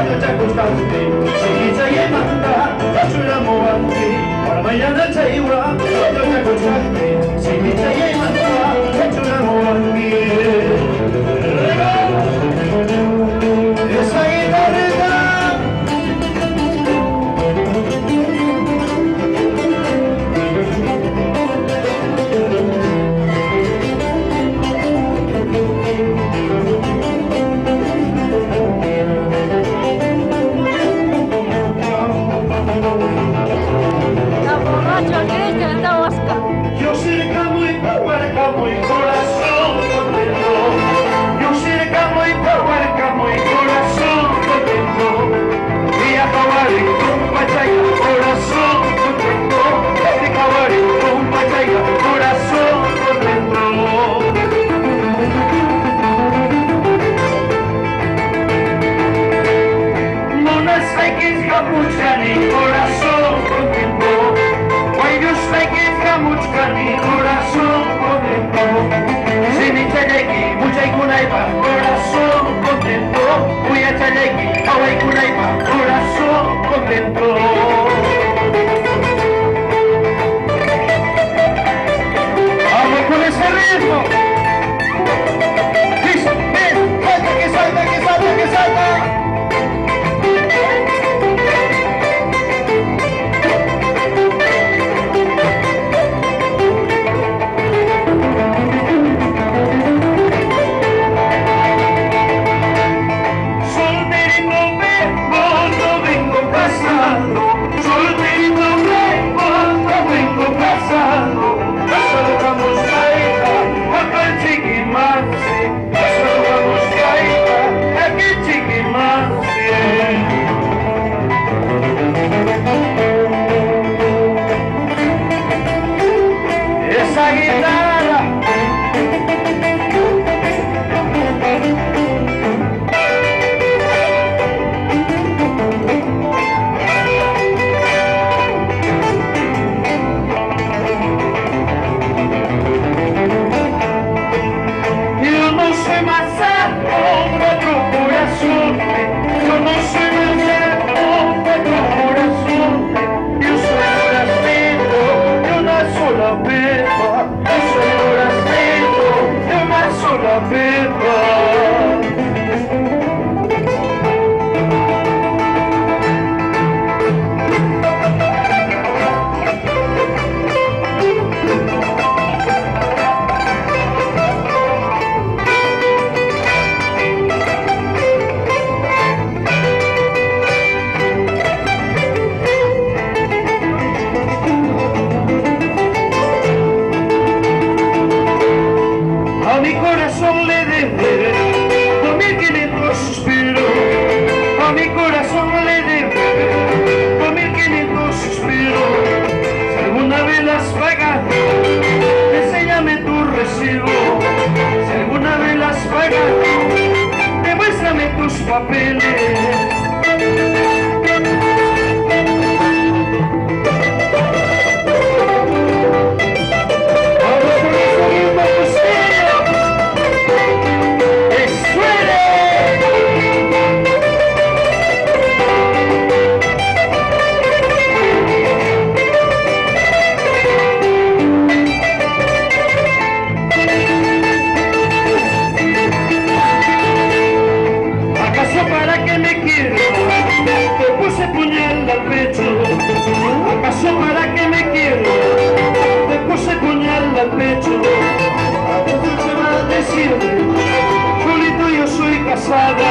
cuando te acostaste, seguiste llamando, te chulamos antes, para mañana te iba, cuando te acostaste, seguiste llamando, te chulamos antes. Esa guitarrita. Yo cercamo y puercamo y corazón contento. Yo cercamo y puercamo y corazón contento. Y acabaré con pachaya, corazón contento. Y acabaré con pachaya, corazón contento. Mona saikis kapuchani, corazón contento. Guayos saikis kamuchkani, corazón contento. Sinichayeki, muchay kunaipa, corazón contento. Uyachayeki, away kunaipa, corazón contento. Vamos con ese ritmo. Dice, ven, salta, que salta, que salta, que salta. Esa guitarra yo no soy más santo que otro corazón. Yo no soy más santo que otro corazón. Yo soy forastero de una sola pepa. Yo soy forastero de una sola pepa. A mi corazón le debe 2500 suspiros. A mi corazón le debe 2500 suspiros. Si alguna vez las pagas, enséñame tu recibo. Si alguna vez las pagas, demuéstrame tus papeles. ¿Acaso para qué me quiero? Te puse puñal al pecho. A veces se va a decir, solito yo soy casada.